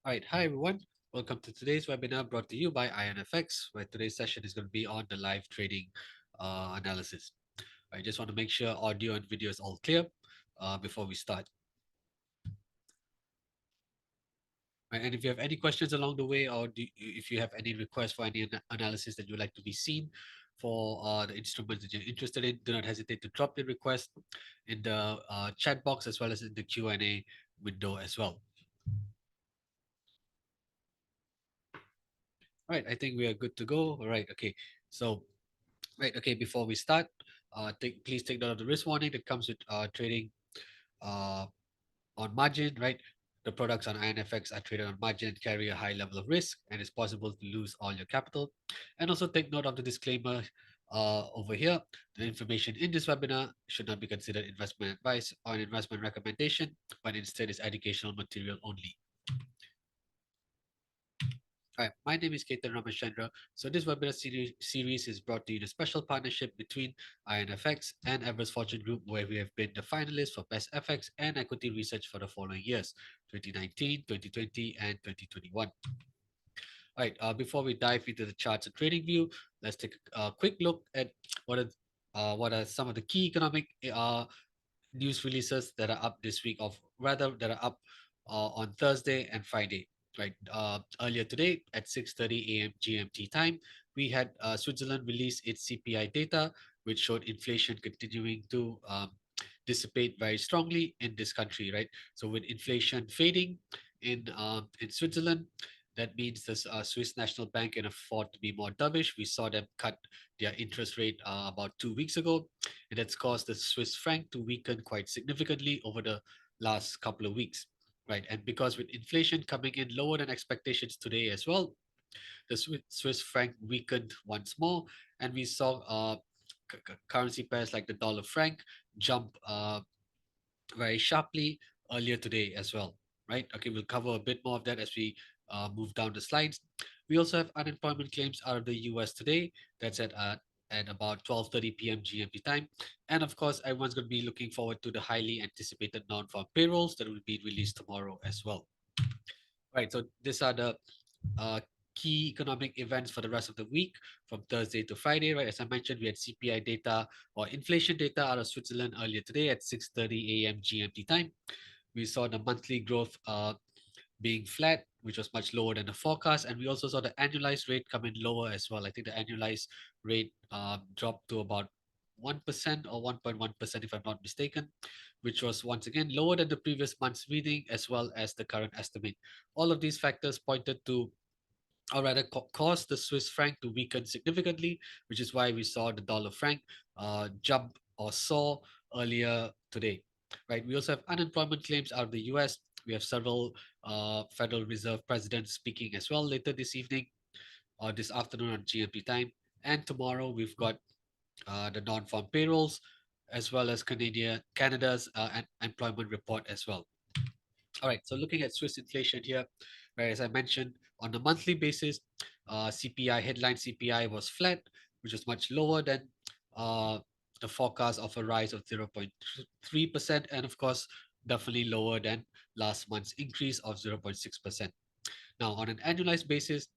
All right, hi everyone. Welcome to today's webinar brought to you by IronFX, where today's session is going to be on the live trading analysis. I just want to make sure audio and video is all clear before we start. Right, and if you have any questions along the way, or if you have any requests for any analysis that you'd like to be seen for the instruments that you're interested in, do not hesitate to drop the request in the chat box as well as in the Q&A window as well. All right, I think we are good to go. All right, okay. So right, okay, before we start, please take note of the risk warning that comes with trading uh, on margin, right? The products on INFX are traded on margin and carry a high level of risk, and it's possible to lose all your capital. And also take note of the disclaimer over here. The information in this webinar should not be considered investment advice or an investment recommendation, but instead is educational material only. Hi, my name is Ketan Ramachandra. So this webinar series is brought to you in a special partnership between IronFX and Everest Fortune Group, where we have been the finalists for Best FX and Equity Research for the following years, 2019, 2020, and 2021. All right, before we dive into the charts and trading view, let's take a quick look at what are some of the key economic news releases that are up this week, of rather that are up on Thursday and Friday. Right, earlier today at 6:30 a.m. GMT time, we had Switzerland release its CPI data, which showed inflation continuing to dissipate very strongly in this country. Right, so with inflation fading in Switzerland, that means the Swiss National Bank can afford to be more dovish. We saw them cut their interest rate about 2 weeks ago. It has caused the Swiss franc to weaken quite significantly over the last couple of weeks, right? And because with inflation coming in lower than expectations today as well, the Swiss franc weakened once more, and we saw currency pairs like the dollar franc jump very sharply earlier today as well, right? Okay, we'll cover a bit more of that as we move down the slides. We also have unemployment claims out of the US today. That's at about 12:30 p.m. GMT time. And of course, everyone's going to be looking forward to the highly anticipated non-farm payrolls that will be released tomorrow as well. Right, so these are the uh, key economic events for the rest of the week from Thursday to Friday, right? As I mentioned, we had CPI data or inflation data out of Switzerland earlier today at 6:30 a.m. GMT time. We saw the monthly growth being flat, which was much lower than the forecast. And we also saw the annualized rate come in lower as well. I think the annualized rate dropped to about 1% or 1.1%, if I'm not mistaken, which was once again lower than the previous month's reading as well as the current estimate. All of these factors pointed to, or rather caused the Swiss franc to weaken significantly, which is why we saw the dollar franc jump or soar earlier today. Right. We also have unemployment claims out of the US. We have several Federal Reserve presidents speaking as well later this evening or this afternoon on GMT time. And tomorrow we've got the non-farm payrolls as well as Canada's employment report as well. All right, so looking at Swiss inflation here, right, as I mentioned, on a monthly basis, CPI, headline CPI was flat, which was much lower than uh, the forecast of a rise of 0.3%, and of course, definitely lower than last month's increase of 0.6%. Now, on an annualized basis,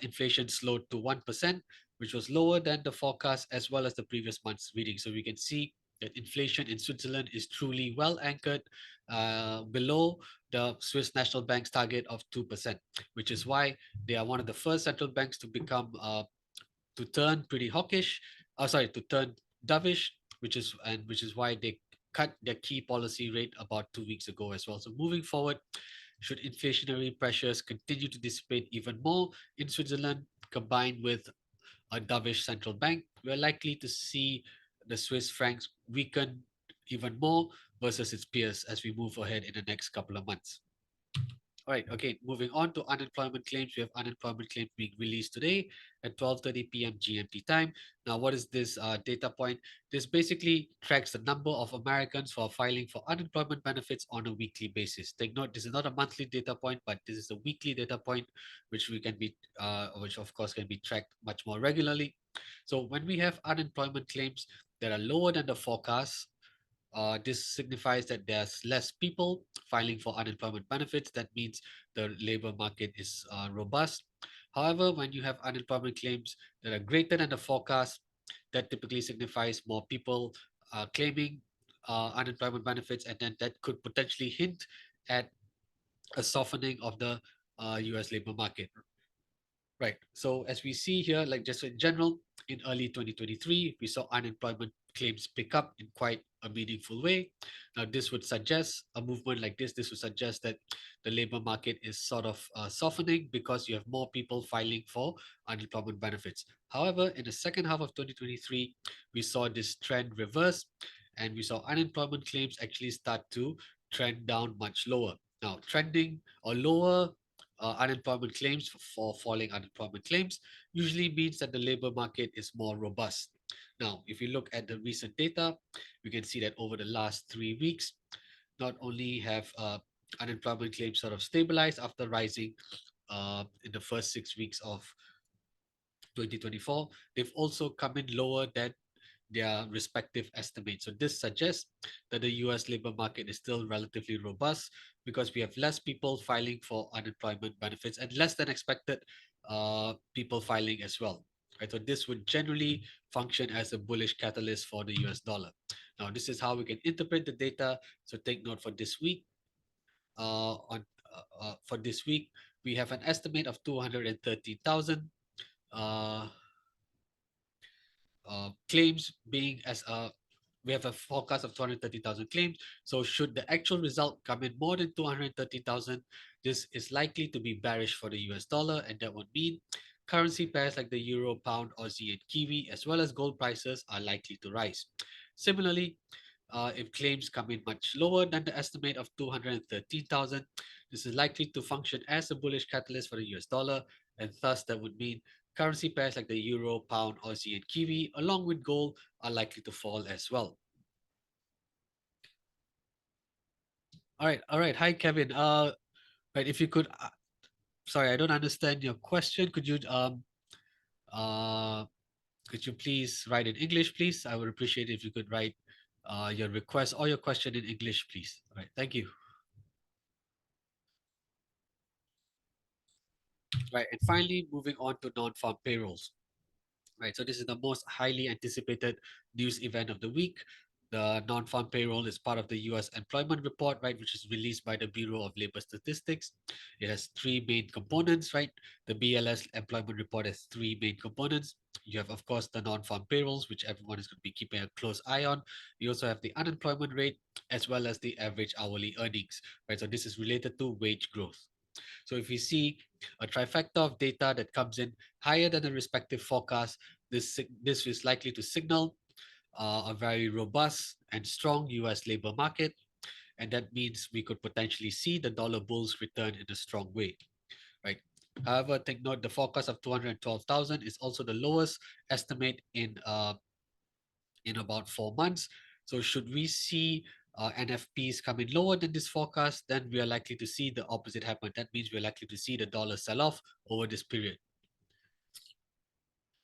inflation slowed to 1%, which was lower than the forecast as well as the previous month's reading. So we can see that inflation in Switzerland is truly well anchored below the Swiss National Bank's target of 2%, which is why they are one of the first central banks to become to turn pretty hawkish. To turn dovish, which is why they cut their key policy rate about 2 weeks ago as well. So moving forward, should inflationary pressures continue to dissipate even more in Switzerland, combined with a dovish central bank, we're likely to see the Swiss francs weaken even more versus its peers as we move ahead in the next couple of months. All right, okay, moving on to unemployment claims. We have unemployment claims being released today at 12:30 p.m. GMT time. Now, what is this data point? This basically tracks the number of Americans who are filing for unemployment benefits on a weekly basis. Take note, this is not a monthly data point, but this is a weekly data point, which of course can be tracked much more regularly. So when we have unemployment claims that are lower than the forecast, This signifies that there's less people filing for unemployment benefits. That means the labor market is robust. However, when you have unemployment claims that are greater than the forecast, that typically signifies more people claiming unemployment benefits, and then that could potentially hint at a softening of the US labor market. Right. So as we see here, like just in general, in early 2023, we saw unemployment claims pick up in quite a meaningful way. Now, this would suggest a movement like this. This would suggest that the labor market is sort of softening because you have more people filing for unemployment benefits. However, in the second half of 2023, we saw this trend reverse and we saw unemployment claims actually start to trend down much lower. Now, trending or lower unemployment claims for falling unemployment claims usually means that the labor market is more robust. Now, if you look at the recent data, we can see that over the last 3 weeks, not only have unemployment claims sort of stabilized after rising in the first 6 weeks of 2024, they've also come in lower than their respective estimates. So this suggests that the US labor market is still relatively robust because we have less people filing for unemployment benefits and less than expected people filing as well. Right, so this would generally function as a bullish catalyst for the US dollar. Now, this is how we can interpret the data. So take note for this week. For this week, we have an estimate of 230,000 uh, claims being as a we have a forecast of 230,000 claims. So should the actual result come in more than 230,000, this is likely to be bearish for the US dollar, and that would mean currency pairs like the euro, pound, Aussie, and Kiwi, as well as gold prices, are likely to rise. Similarly, if claims come in much lower than the estimate of 213,000, this is likely to function as a bullish catalyst for the US dollar, and thus that would mean currency pairs like the euro, pound, Aussie, and Kiwi, along with gold, are likely to fall as well. All right. Hi, Kevin. Right, if you could, sorry, I don't understand your question. Uh, could you please write in English, please? I would appreciate it if you could write your request or your question in English, please. All right, thank you. Right, and finally, moving on to non-farm payrolls. Right, so this is the most highly anticipated news event of the week. The non-farm payroll is part of the US employment report, right, which is released by the Bureau of Labor Statistics. It has three main components, right? The BLS employment report has three main components. You have, of course, the non-farm payrolls, which everyone is going to be keeping a close eye on. You also have the unemployment rate as well as the average hourly earnings, right? So this is related to wage growth. So if we see a trifecta of data that comes in higher than the respective forecast, this is likely to signal a very robust and strong US labor market. And that means we could potentially see the dollar bulls return in a strong way, right? However, take note the forecast of 212,000 is also the lowest estimate in about 4 months. So should we see NFPs coming lower than this forecast, then we are likely to see the opposite happen. That means we're likely to see the dollar sell off over this period.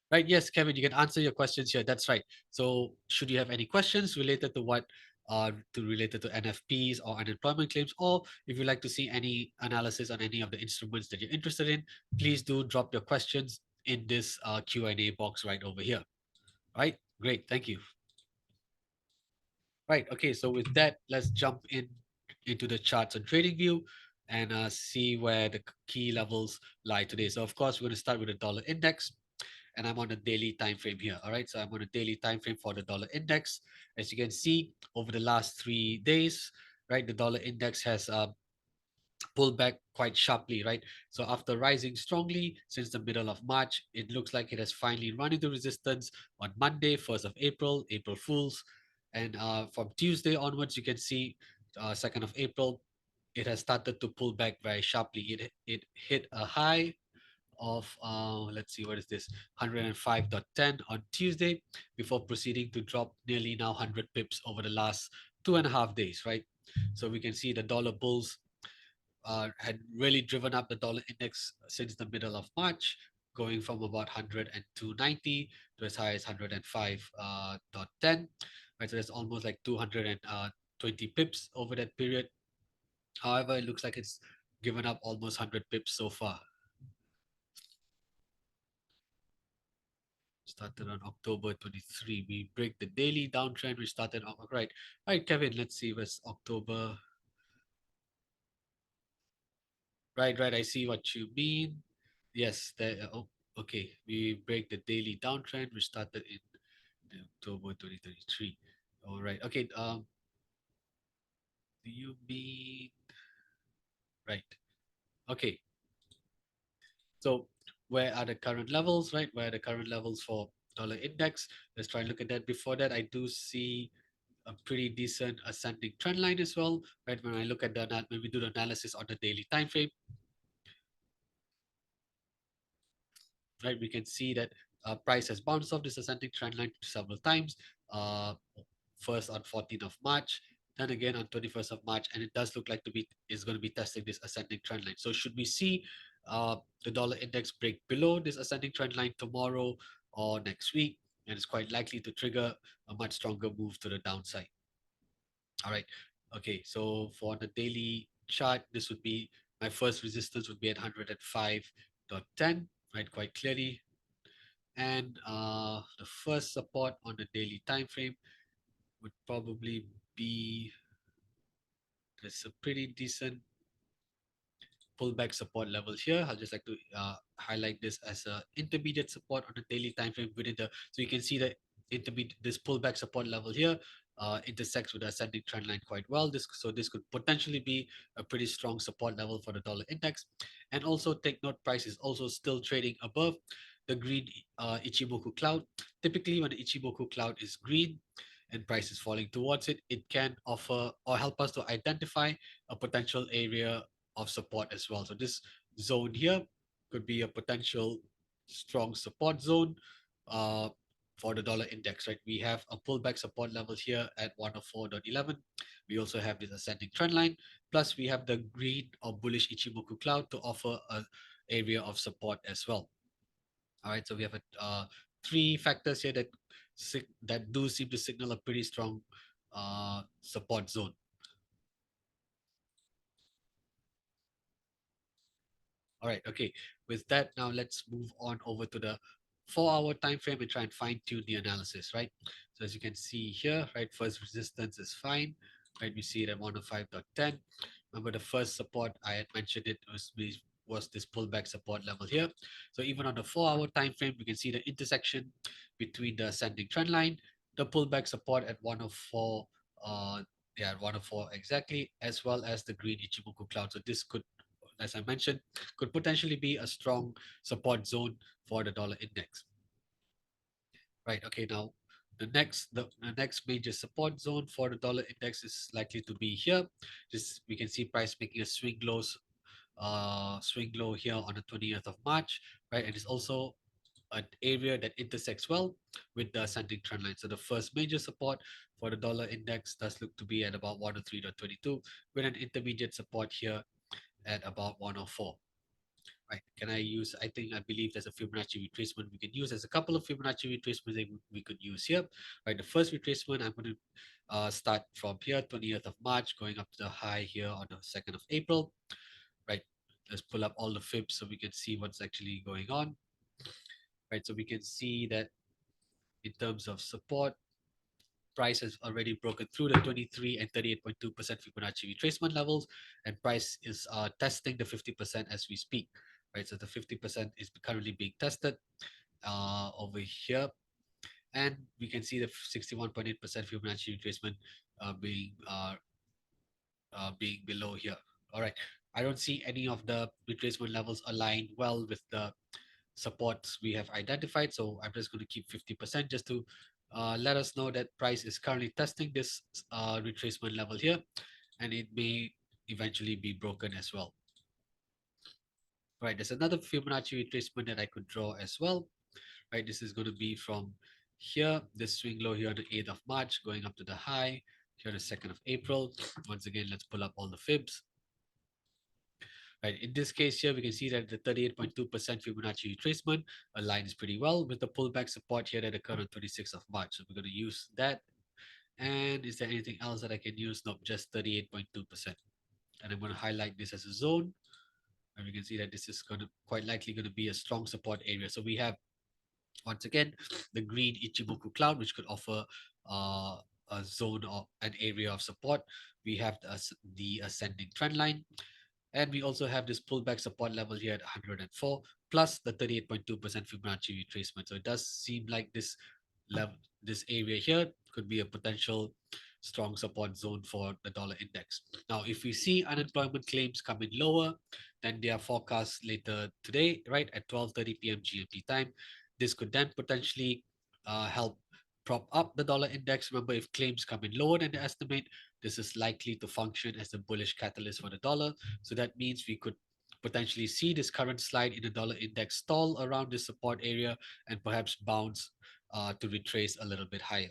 Right? Yes, Kevin, you can answer your questions here. That's right. So should you have any questions related to related to NFPs or unemployment claims, or if you'd like to see any analysis on any of the instruments that you're interested in, please do drop your questions in this Q&A box right over here. Right? Great. Thank you. Right. Okay. So with that, let's jump into the charts on TradingView and see where the key levels lie today. So of course, we're going to start with the dollar index, and I'm on a daily time frame here. All right. So I'm on a daily time frame for the dollar index. As you can see, over the last 3 days, right, the dollar index has pulled back quite sharply, right? So after rising strongly since the middle of March, it looks like it has finally run into resistance on Monday, 1st of April, April Fools. And from Tuesday onwards, you can see 2nd of April, it has started to pull back very sharply. It hit a high of let's see, what is this, 105.10 on Tuesday before proceeding to drop nearly now 100 pips over the last 2.5 days, right? So we can see the dollar bulls had really driven up the dollar index since the middle of March, going from about 102.90 to as high as 105.10. right? So that's almost like 220 pips over that period. However, it looks like it's given up almost 100 pips so far. Started on October 23. We break the daily downtrend. We started on, right. Right, Kevin, let's see what's October. Right, right. I see what you mean. Yes, oh, okay. We break the daily downtrend. We started in October 2023. All right. Okay. Do you mean right? Okay. So where are the current levels, right? Where are the current levels for dollar index? Let's try and look at that. Before that, I do see a pretty decent ascending trend line as well, right? When I look at when we do the analysis on the daily time frame, right, we can see that price has bounced off this ascending trend line several times. Uh, First on 14th of March, then again on 21st of March, and it does look like to be is going to be testing this ascending trend line. So should we see the dollar index break below this ascending trend line tomorrow or next week, and it's quite likely to trigger a much stronger move to the downside. All right. Okay. So for the daily chart, this would be my first resistance would be at 105.10, right? Quite clearly. And the first support on the daily time frame would probably be there's a pretty decent pullback support level here. I'll just like to highlight this as a intermediate support on the daily time frame within the so you can see that intermediate this pullback support level here intersects with the ascending trend line quite well. This could potentially be a pretty strong support level for the dollar index. And also take note, price is also still trading above the green Ichimoku cloud. Typically, when the Ichimoku cloud is green and price is falling towards it, it can offer or help us to identify a potential area of support as well. So this zone here could be a potential strong support zone uh, for the dollar index, right? We have a pullback support level here at 104.11. We also have this ascending trend line. Plus, we have the green or bullish Ichimoku cloud to offer a area of support as well. All right, so we have three factors here that do seem to signal a pretty strong support zone. All right, okay. With that, now let's move on over to the 4 hour time frame and try and fine tune the analysis, right? So as you can see here, right, first resistance is fine, right? We see it at 105.10. Remember the first support I had mentioned it was this pullback support level here. So even on the 4 hour time frame, we can see the intersection between the ascending trend line, the pullback support at 104, yeah, 104 exactly, as well as the green Ichimoku cloud. So this could, as I mentioned, could potentially be a strong support zone for the dollar index. Right. Okay. Now, the next major support zone for the dollar index is likely to be here. Just we can see price making a swing low here on the 20th of March, right? And it's also an area that intersects well with the ascending trend line. So the first major support for the dollar index does look to be at about 103.22, with an intermediate support here at about 104. Right. Can I use, I believe there's a Fibonacci retracement we can use. There's a couple of Fibonacci retracements that we could use here. Right. The first retracement, I'm going to start from here, 20th of March, going up to the high here on the 2nd of April. Right. Let's pull up all the fibs so we can see what's actually going on. Right. So we can see that in terms of support, price has already broken through the 23 and 38.2% Fibonacci retracement levels, and price is testing the 50% as we speak. Right, so the 50% is currently being tested over here, and we can see the 61.8% Fibonacci retracement being below here. All right, I don't see any of the retracement levels align well with the supports we have identified. So I'm just going to keep 50% just to let us know that price is currently testing this retracement level here, and it may eventually be broken as well. Right, there's another Fibonacci retracement that I could draw as well. Right, this is going to be from here, this swing low here on the 8th of March, going up to the high here on the 2nd of April. Once again, let's pull up all the fibs. Right, in this case here, we can see that the 38.2% Fibonacci retracement aligns pretty well with the pullback support here that occurred on 26th of March. So we're going to use that And is there anything else that I can use? Nope, just 38.2%. And I'm going to highlight this as a zone. And we can see that this is going to quite likely going to be a strong support area. So we have, once again, the green Ichimoku cloud, which could offer uh, a zone or an area of support. We have the ascending trend line. And we also have this pullback support level here at 104 plus the 38.2% Fibonacci retracement. So it does seem like level, this area here could be a potential strong support zone for the dollar index. Now, if we see unemployment claims coming lower than their forecast later today, right at 12:30 p.m. GMT time, this could then potentially help prop up the dollar index. Remember, if claims come in lower than the estimate, this is likely to function as a bullish catalyst for the dollar. So that means we could potentially see this current slide in the dollar index stall around this support area and perhaps bounce to retrace a little bit higher.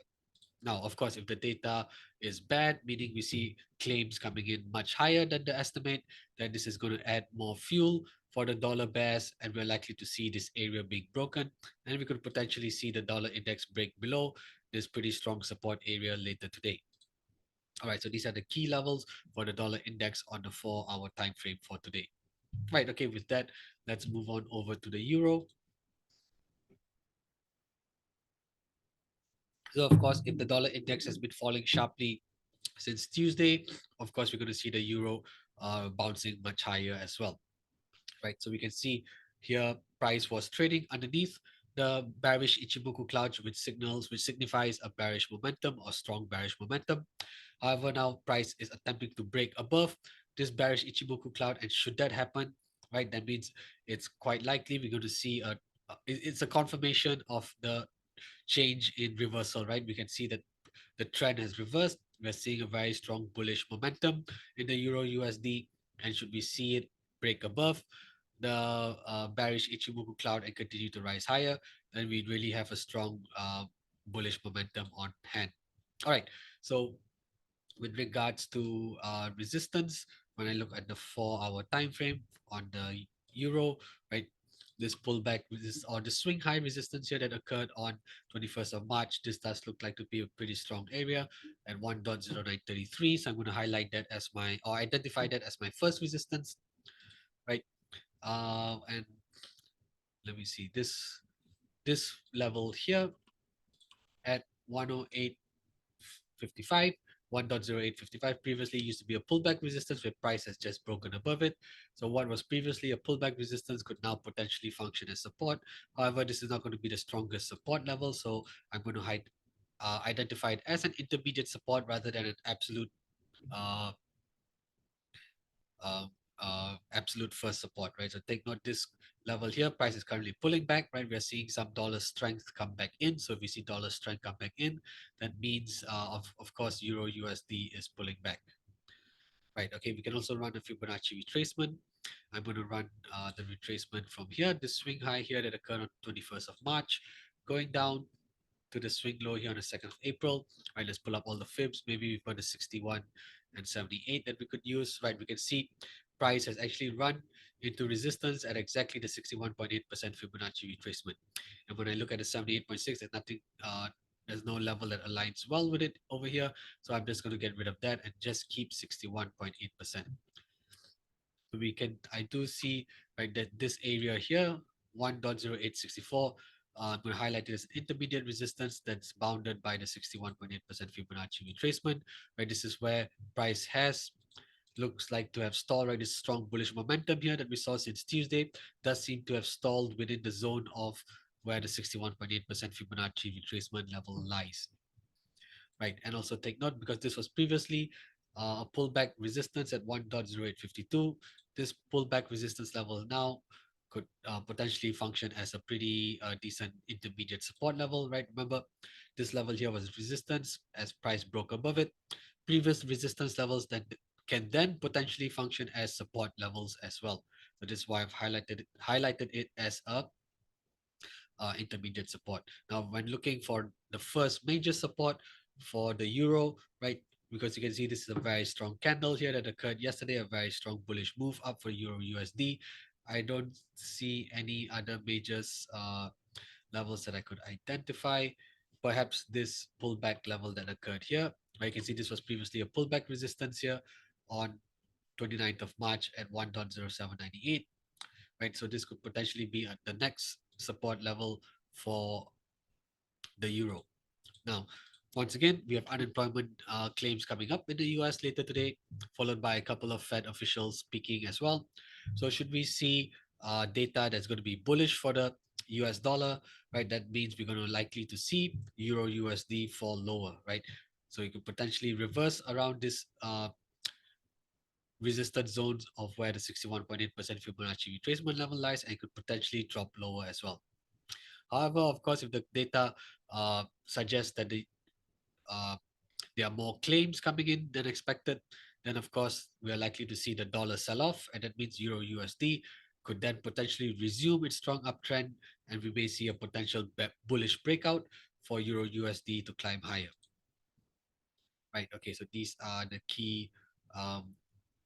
Now, of course, if the data is bad, meaning we see claims coming in much higher than the estimate, then this is going to add more fuel for the dollar bears, and we're likely to see this area being broken. And we could potentially see the dollar index break below this pretty strong support area later today. All right, so these are the key levels for the dollar index on the 4-hour time frame for today. Right, okay, with that, let's move on over to the euro. So, of course, if the dollar index has been falling sharply since Tuesday, of course, we're going to see the euro bouncing much higher as well, right? So we can see here price was trading underneath the bearish Ichimoku cloud, which signifies a bearish momentum or strong bearish momentum. However, now price is attempting to break above this bearish Ichimoku cloud, and should that happen, right, that means it's quite likely we're going to see it's a confirmation of the change in reversal, right? We can see that the trend has reversed. We're seeing a very strong bullish momentum in the Euro USD. And should we see it break above the bearish Ichimoku cloud and continue to rise higher, then we really have a strong bullish momentum on hand. All right. So with regards to resistance, when I look at the 4-hour time frame on the euro, right, this pullback or the swing high resistance here that occurred on 21st of March, this does look like to be a pretty strong area at 1.0933. So I'm going to highlight that as my, or identify that as my first resistance, right? And let me see this level here at 108.55. 1.0855 previously used to be a pullback resistance where price has just broken above it. So what was previously a pullback resistance could now potentially function as support. However, this is not going to be the strongest support level. So I'm going to identify it as an intermediate support rather than an uh, uh, absolute first support, right? So take note this level here, price is currently pulling back, right? We're seeing some dollar strength come back in. So if we see dollar strength come back in, that means, of course, Euro USD is pulling back, right? Okay, we can also run a Fibonacci retracement. I'm going to run the retracement from here, the swing high here that occurred on 21st of March, going down to the swing low here on the 2nd of April. Right, let's pull up all the fibs. Maybe we've got a 61 and 78 that we could use. Right, we can see price has actually run into resistance at exactly the 61.8% Fibonacci retracement. And when I look at the 78.6, there's nothing, there's no level that aligns well with it over here. So I'm just going to get rid of that and just keep 61.8%. So we can, I do see, right, that this area here, 1.0864, I'm going to highlight it as intermediate resistance that's bounded by the 61.8% Fibonacci retracement, right? This is where price has looks like to have stalled, right? This strong bullish momentum here that we saw since Tuesday does seem to have stalled within the zone of where the 61.8% Fibonacci retracement level lies, right? And also take note because this was previously a pullback resistance at 1.0852. This pullback resistance level now could potentially function as a pretty decent intermediate support level, right? Remember, this level here was resistance as price broke above it. Previous resistance levels that can then potentially function as support levels as well. So this is why I've highlighted it as a intermediate support. Now, when looking for the first major support for the euro, right, because you can see this is a very strong candle here that occurred yesterday, a very strong bullish move up for euro USD. I don't see any other major levels that I could identify. perhaps this pullback level that occurred here. Right, you can see this was previously a pullback resistance here on 29th of March at 1.0798. Right, so this could potentially be the next support level for the euro. Now, once again, we have unemployment claims coming up in the US later today, followed by a couple of Fed officials speaking as well. So, should we see data that's going to be bullish for the US dollar, right? That means we're going to likely to see Euro USD fall lower, right? So, you could potentially reverse around this resistance zones of where the 61.8% Fibonacci retracement level lies and could potentially drop lower as well. However, of course, if the data suggests that uh, there are more claims coming in than expected, then of course we are likely to see the dollar sell off, and that means Euro USD could then potentially resume its strong uptrend, and we may see a potential bullish breakout for Euro USD to climb higher. Right. Okay. So these are the key um,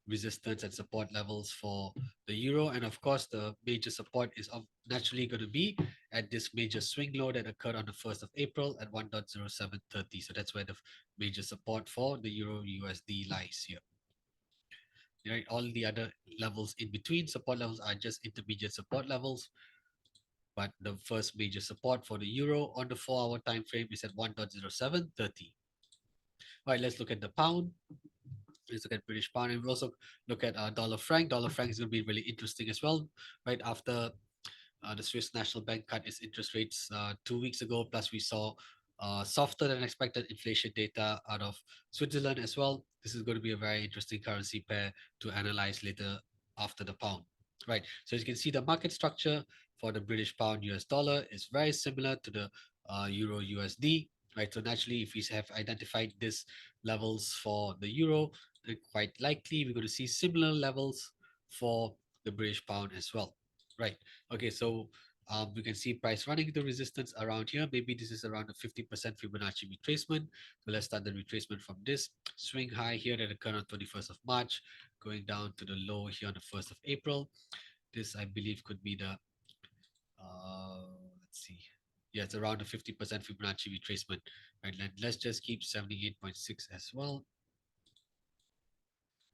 resistance and support levels for the euro, and of course the major support is naturally going to be at this major swing low that occurred on the 1st of April at 1.0730. So that's where the major support for the euro USD lies here. Right, all the other levels in between support levels are just intermediate support levels, but the first major support for the euro on the 4-hour time frame is at 1.0730. All right, let's look at the pound. Let's look at British pound, and we also look at dollar franc. Dollar franc is going to be really interesting as well, right? After the Swiss National Bank cut its interest rates 2 weeks ago, plus we saw softer than expected inflation data out of Switzerland as well. This is going to be a very interesting currency pair to analyze later after the pound, right? So as you can see, the market structure for the British pound US dollar is very similar to the euro USD, right? So naturally, if we have identified these levels for the euro, then quite likely we're going to see similar levels for the British pound as well, right? Okay, so we can see price running the resistance around here. Maybe this is around a 50% Fibonacci retracement. So let's start the retracement from this swing high here that occurred on 21st of March, going down to the low here on the 1st of April. This, I believe, could be the, let's see. Yeah, it's around a 50% Fibonacci retracement. Right, let's just keep 78.6 as well.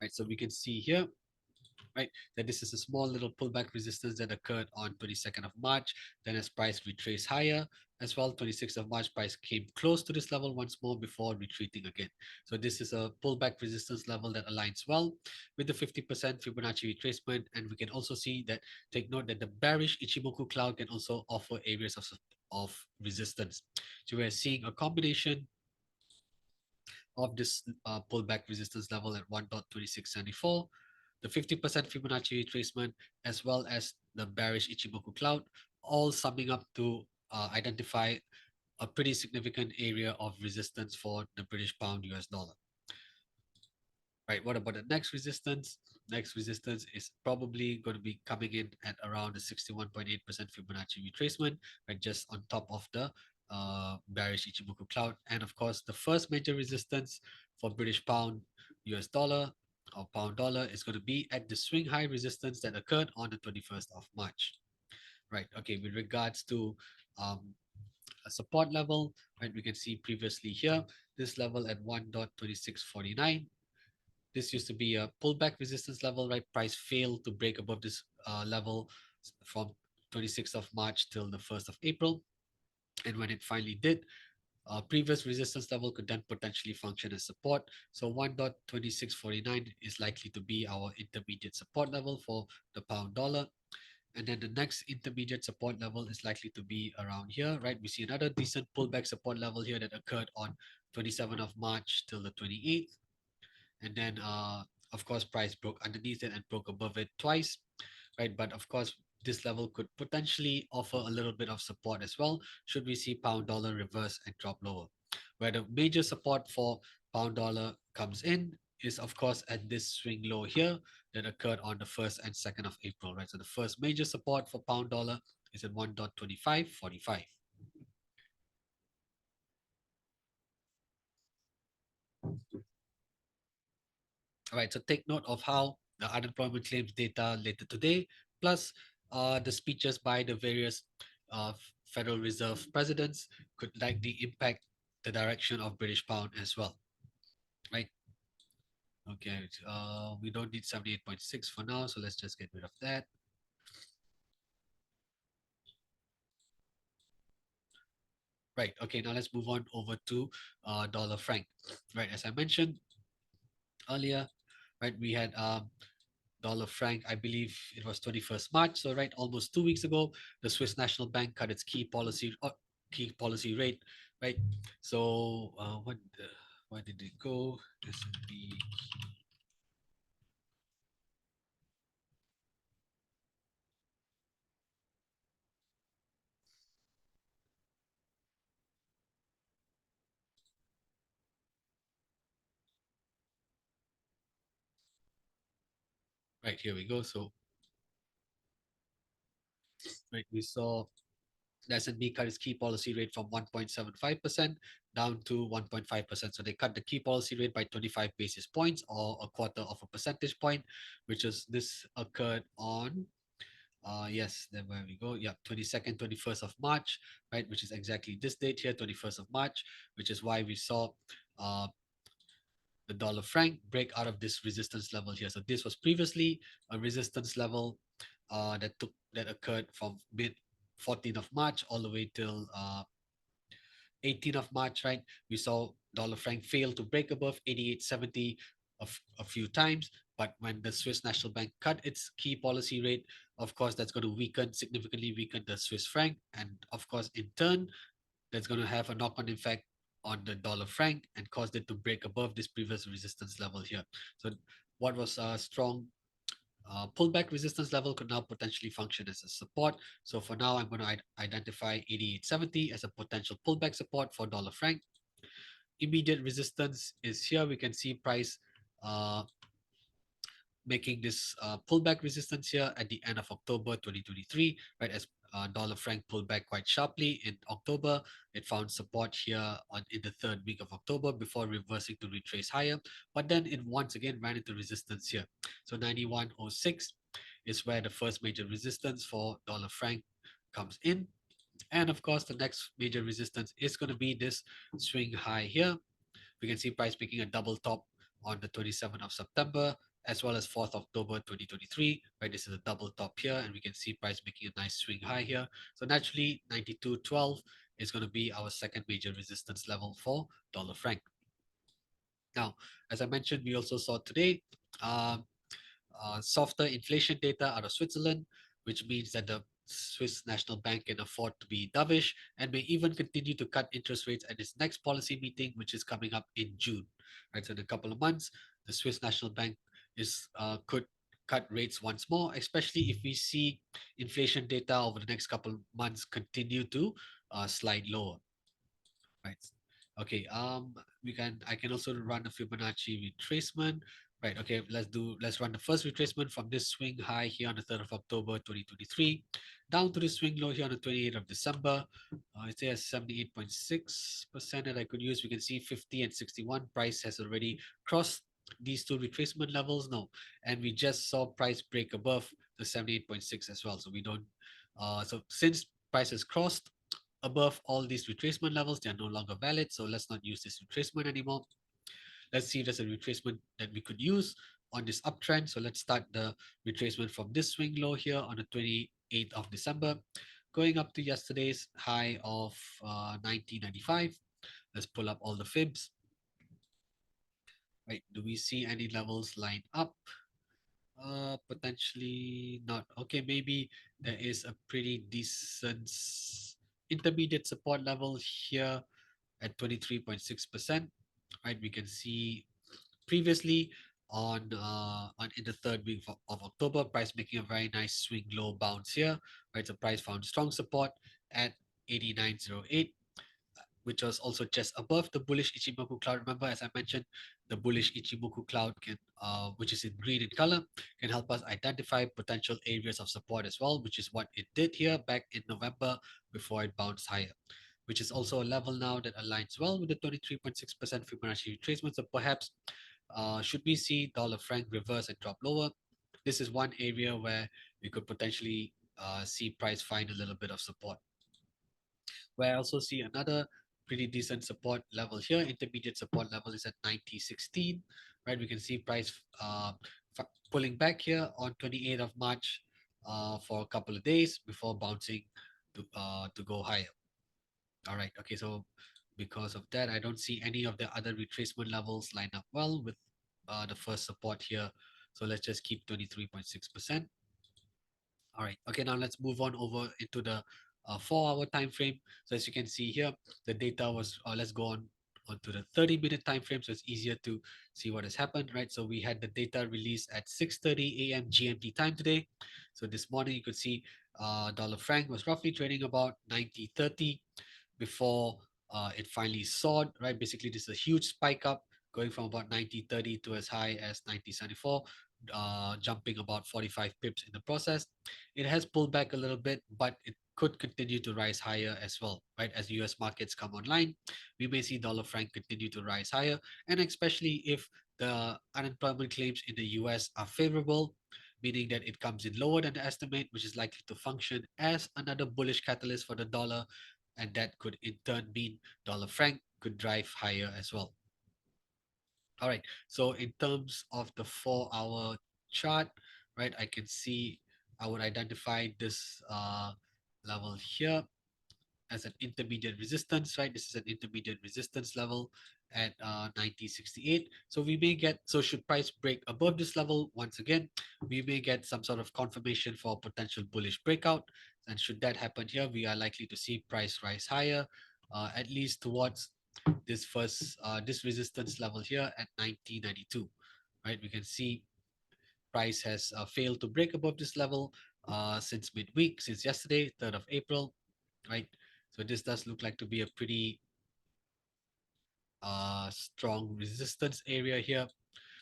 Right, so we can see here, right, that this is a small little pullback resistance that occurred on 22nd of March. Then as price retraced higher as well, 26th of March, price came close to this level once more before retreating again. So this is a pullback resistance level that aligns well with the 50% Fibonacci retracement. And we can also see that, take note that the bearish Ichimoku cloud can also offer areas of resistance. So we're seeing a combination of this pullback resistance level at 1.2674, the 50% Fibonacci retracement, as well as the bearish Ichimoku cloud, all summing up to identify a pretty significant area of resistance for the British pound US dollar. Right, what about the next resistance? Next resistance is probably going to be coming in at around the 61.8% Fibonacci retracement, right, just on top of the bearish Ichimoku cloud. And of course, the first major resistance for British pound US dollar or pound dollar is going to be at the swing high resistance that occurred on the 21st of March. Right, okay, with regards to um, a support level, right, we can see previously here, this level at 1.2649. This used to be a pullback resistance level, right? Price failed to break above this level from 26th of March till the 1st of April. And when it finally did, previous resistance level could then potentially function as support. So 1.2649 is likely to be our intermediate support level for the pound dollar. And then the next intermediate support level is likely to be around here, right? We see another decent pullback support level here that occurred on 27th of March till the 28th. And then of course price broke underneath it and broke above it twice, right? But of course this level could potentially offer a little bit of support as well should we see pound dollar reverse and drop lower. Where the major support for pound dollar comes in is of course at this swing low here that occurred on the 1st and 2nd of April, right? So the first major support for pound dollar is at 1.2545. All right, so take note of how the unemployment claims data later today, plus the speeches by the various Federal Reserve presidents could likely impact the direction of British pound as well, right? Okay, we don't need 78.6 for now, so let's just get rid of that. Right. Okay. Now let's move on over to dollar franc. Right. As I mentioned earlier, right, we had dollar franc. I believe it was 21st March. So right, almost 2 weeks ago, the Swiss National Bank cut its key policy rate. Right. So where did it go? S&P. Right, here we go. So right, we saw the S&P cut its key policy rate from 1.75% down to 1.5%. So they cut the key policy rate by 25 basis points or a quarter of a percentage point, which is this occurred on yes, then where we go. Yeah, 22nd, 21st of March, right, which is exactly this date here, 21st of March, which is why we saw uh, the dollar franc break out of this resistance level here. So this was previously a resistance level that occurred from mid 14th of March all the way till 18th of March, right? We saw dollar franc fail to break above 88.70 a few times. But when the Swiss National Bank cut its key policy rate, of course, that's going to significantly weaken the Swiss franc. And of course, in turn, that's going to have a knock-on effect on the dollar franc and cause it to break above this previous resistance level here. So what was a strong pullback resistance level could now potentially function as a support. So for now, I'm going to identify 88.70 as a potential pullback support for dollar franc. Immediate resistance is here. We can see price uh, making this pullback resistance here at the end of October 2023, right? As dollar franc pulled back quite sharply in October, it found support here in the third week of October before reversing to retrace higher. But then it once again ran into resistance here. So 91.06 is where the first major resistance for dollar franc comes in. And of course, the next major resistance is going to be this swing high here. We can see price making a double top on the 27th of September as well as 4th October 2023, right? This is a double top here, and we can see price making a nice swing high here. So naturally, 92.12 is going to be our second major resistance level for dollar franc. Now, as I mentioned, we also saw today um, softer inflation data out of Switzerland, which means that the Swiss National Bank can afford to be dovish and may even continue to cut interest rates at its next policy meeting, which is coming up in June. Right, so in a couple of months, the Swiss National Bank is could cut rates once more, especially if we see inflation data over the next couple of months continue to slide lower. Right. Okay. I can also run a Fibonacci retracement. Right. Okay. Let's run the first retracement from this swing high here on the 3rd of October 2023 down to the swing low here on the 28th of December. It says 78.6% that I could use. We can see 50 and 61 price has already crossed these two retracement levels now, and we just saw price break above the 78.6 as well. So we don't so since price has crossed above all these retracement levels, they are no longer valid. So let's not use this retracement anymore. Let's see if there's a retracement that we could use on this uptrend. So let's start the retracement from this swing low here on the 28th of December, going up to yesterday's high of 1995. Let's pull up all the fibs. Right, do we see any levels line up? Potentially not. Okay, maybe there is a pretty decent intermediate support level here at 23.6%. Right, we can see previously on in the third week of October, price making a very nice swing low bounce here. Right, so price found strong support at 89.08, which was also just above the bullish Ichimoku cloud. Remember, as I mentioned, the bullish Ichimoku cloud which is in green in color, can help us identify potential areas of support as well, which is what it did here back in November before it bounced higher, which is also a level now that aligns well with the 23.6% Fibonacci retracement. So perhaps should we see dollar franc reverse and drop lower, this is one area where we could potentially see price find a little bit of support. Where I also see another pretty decent support level here. Intermediate support level is at 90.16, right? We can see price pulling back here on 28th of March for a couple of days before bouncing to go higher. All right. Okay. So because of that, I don't see any of the other retracement levels line up well with the first support here. So let's just keep 23.6%. All right. Okay. Now let's move on over into the 4 hour time frame. So as you can see here, the data was. Let's go on onto the 30-minute time frame, so it's easier to see what has happened, right? So we had the data released at 6:30 a.m. GMT time today. So this morning you could see dollar franc was roughly trading about 90.30 before it finally soared, right? Basically, this is a huge spike up going from about 90.30 to as high as 90.74, jumping about 45 pips in the process. It has pulled back a little bit, but it could continue to rise higher as well, right? As US markets come online, we may see dollar franc continue to rise higher, and especially if the unemployment claims in the US are favorable, meaning that it comes in lower than the estimate, which is likely to function as another bullish catalyst for the dollar, and that could in turn mean dollar franc could drive higher as well. All right. So in terms of the 4 hour chart, right, I can see I would identify this level here as an intermediate resistance, right? This is an intermediate resistance level at 90.68. So we may get, so should price break above this level once again, we may get some sort of confirmation for potential bullish breakout. And should that happen here, we are likely to see price rise higher, at least towards this resistance level here at 1992, right? We can see price has failed to break above this level since midweek, since yesterday, 3rd of April, right? So this does look like to be a pretty strong resistance area here.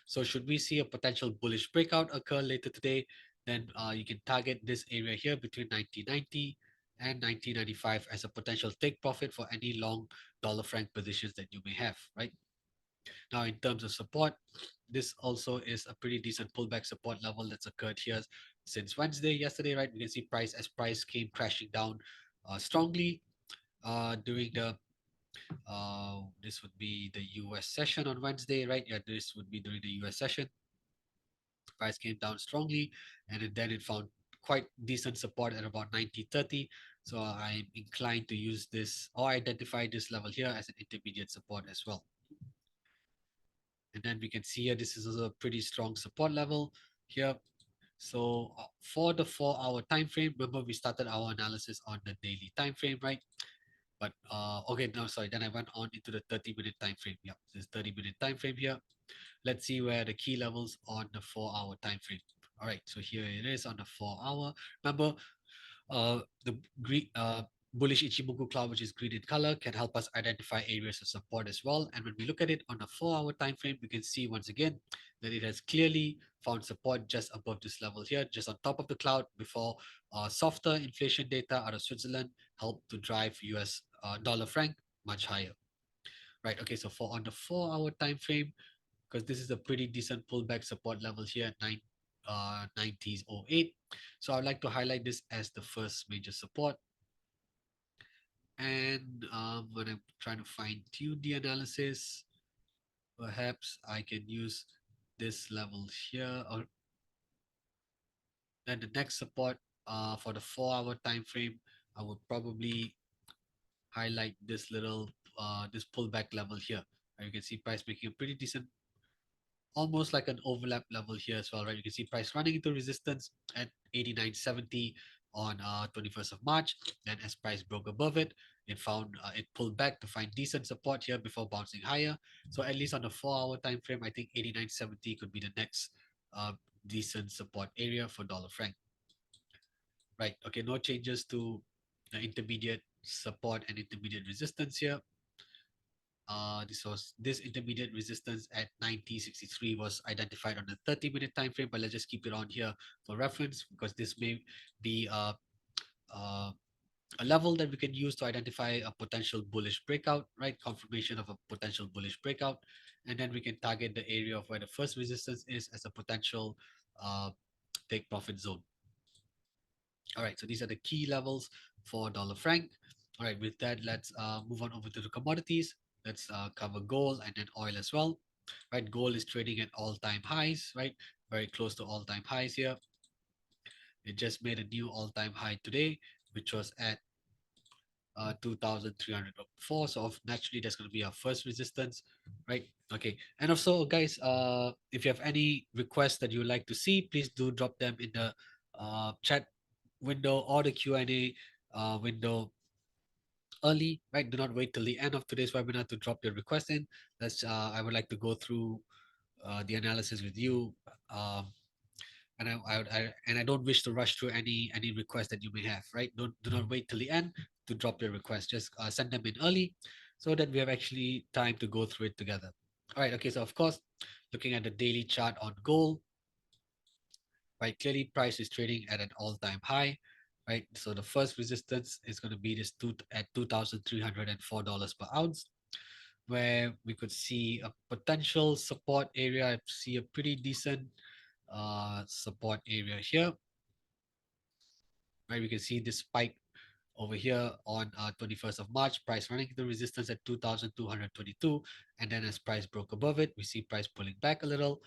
So should we see a potential bullish breakout occur later today, then you can target this area here between 1990 and 1995 as a potential take profit for any long dollar franc positions that you may have, right? Now, in terms of support, this also is a pretty decent pullback support level that's occurred here since Wednesday, yesterday, right? We can see price came crashing down strongly during the this would be the US session on Wednesday, right? Yeah, this would be during the US session. Price came down strongly, and then it found quite decent support at about 90.30. So I'm inclined to use this or identify this level here as an intermediate support as well. And then we can see here, this is a pretty strong support level here. So for the 4 hour time frame, remember we started our analysis on the daily time frame, right? But okay, no, sorry. Then I went on into the 30-minute time frame. Yeah, this 30-minute time frame here. Let's see where the key levels on the 4 hour time frame. All right, so here it is on the 4 hour. Remember, the green bullish Ichimoku cloud, which is green in color, can help us identify areas of support as well. And when we look at it on a 4 hour time frame, we can see once again that it has clearly found support just above this level here, just on top of the cloud before softer inflation data out of Switzerland helped to drive US dollar franc much higher. Right. Okay. So for on the 4 hour time frame, because this is a pretty decent pullback support level here at 90s 08. So I'd like to highlight this as the first major support. And when I'm trying to fine tune the analysis, perhaps I can use this level here. Or then the next support for the 4 hour time frame, I would probably highlight this little this pullback level here. You can see price making a pretty decent, almost like an overlap level here as well, right? You can see price running into resistance at 89.70 on 21st of March. Then as price broke above it, it pulled back to find decent support here before bouncing higher. So at least on the 4 hour time frame, I think 89.70 could be the next uh, decent support area for dollar franc. Right. Okay. No changes to the intermediate support and intermediate resistance here. This intermediate resistance at 90.63 was identified on the 30-minute time frame, but let's just keep it on here for reference because this may be uh, a level that we can use to identify a potential bullish breakout, right? Confirmation of a potential bullish breakout, and then we can target the area of where the first resistance is as a potential uh, take profit zone. All right, so these are the key levels for dollar franc. All right, with that, let's move on over to the commodities. Let's cover gold and then oil as well. Right, gold is trading at all-time highs, right? Very close to all-time highs here. It just made a new all-time high today, which was at 2,304. So naturally, that's going to be our first resistance, right? Okay. And also, guys, if you have any requests that you would like to see, please do drop them in the chat window or the Q&A window early, right? Do not wait till the end of today's webinar to drop your request in. I would like to go through the analysis with you. Um, and I don't wish to rush through any request that you may have, right? Don't Do not wait till the end to drop your request. Just send them in early so that we have actually time to go through it together. All right, okay, so of course, looking at the daily chart on gold, right? Clearly, price is trading at an all-time high, right? So the first resistance is going to be this two at $2,304 per ounce, where we could see a potential support area. I see a pretty decent support area here, right? We can see this spike over here on 21st of March, price running the resistance at 2,222, and then as price broke above it, we see price pulling back a little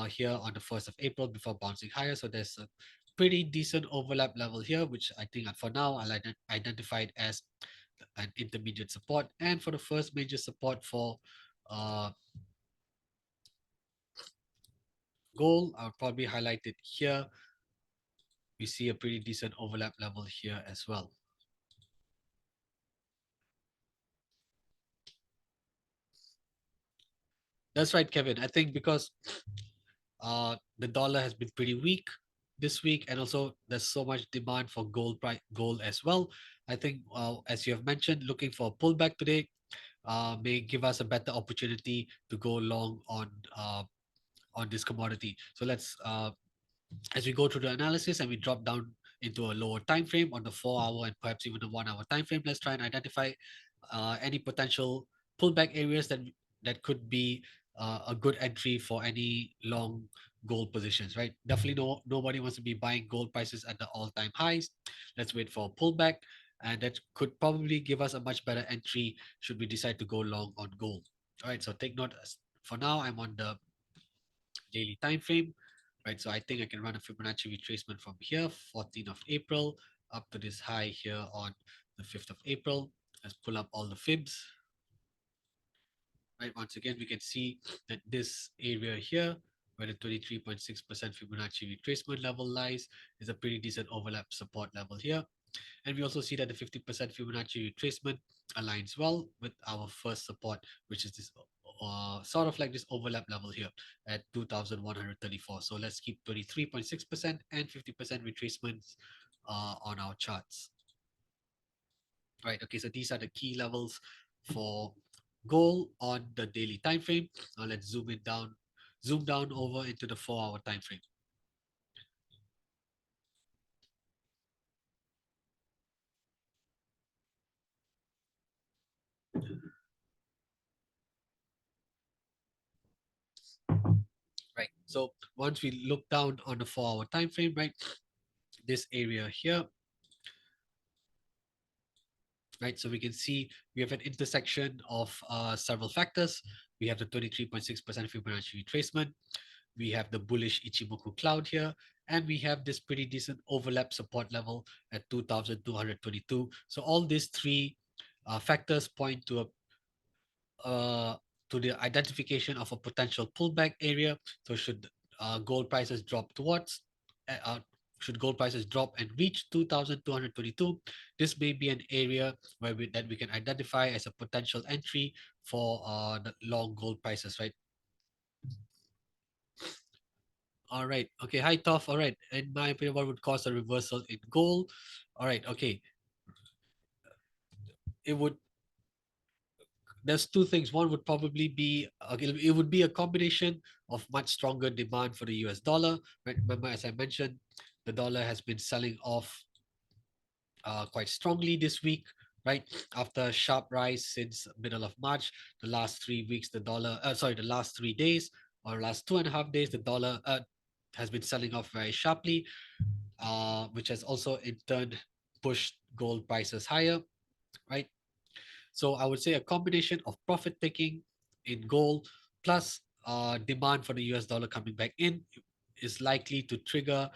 here on the 1st of April before bouncing higher. So there's a pretty decent overlap level here, which I think for now I'll identify it as an intermediate support. And for the first major support for uh, gold, I'll probably highlight it here. We see a pretty decent overlap level here as well. That's right, Kevin. I think because the dollar has been pretty weak this week, and also there's so much demand for gold as well. I think, as you have mentioned, looking for a pullback today may give us a better opportunity to go long on this commodity. So let's as we go through the analysis and we drop down into a lower time frame on the 4 hour and perhaps even the 1 hour time frame, let's try and identify any potential pullback areas that could be a good entry for any long gold positions, right? Definitely nobody wants to be buying gold prices at the all-time highs. Let's wait for a pullback, and that could probably give us a much better entry should we decide to go long on gold. All right, so take note. For now, I'm on the daily time frame, right? So I think I can run a Fibonacci retracement from here, 14th of April, up to this high here on the 5th of April. Let's pull up all the fibs, right? Once again, we can see that this area here, where the 23.6% Fibonacci retracement level lies, is a pretty decent overlap support level here. And we also see that the 50% Fibonacci retracement aligns well with our first support, which is this sort of like this overlap level here at 2,134. So let's keep 23.6% and 50% retracements on our charts. Right. Okay. So these are the key levels for gold on the daily time frame. Now let's zoom down over into the 4 hour time frame. Right. So once we look down on the 4 hour time frame, right, this area here, right? So we can see we have an intersection of several factors. We have the 23.6% Fibonacci retracement. We have the bullish Ichimoku cloud here, and we have this pretty decent overlap support level at 2,222. So all these three factors point uh, to the identification of a potential pullback area. So gold prices drop towards uh, uh, should gold prices drop and reach 2,222, this may be an area that we can identify as a potential entry for the long gold prices, right? All right. Okay. Hi, Toff. All right. In my opinion, what would cause a reversal in gold? All right. Okay. It would There's two things. One would probably be it would be a combination of much stronger demand for the US dollar. Right? Remember, as I mentioned, the dollar has been selling off quite strongly this week, right? After a sharp rise since middle of March, the last 3 days or last 2.5 days, the dollar has been selling off very sharply, which has also in turn pushed gold prices higher. So I would say a combination of profit taking in gold plus demand for the US dollar coming back in is likely to trigger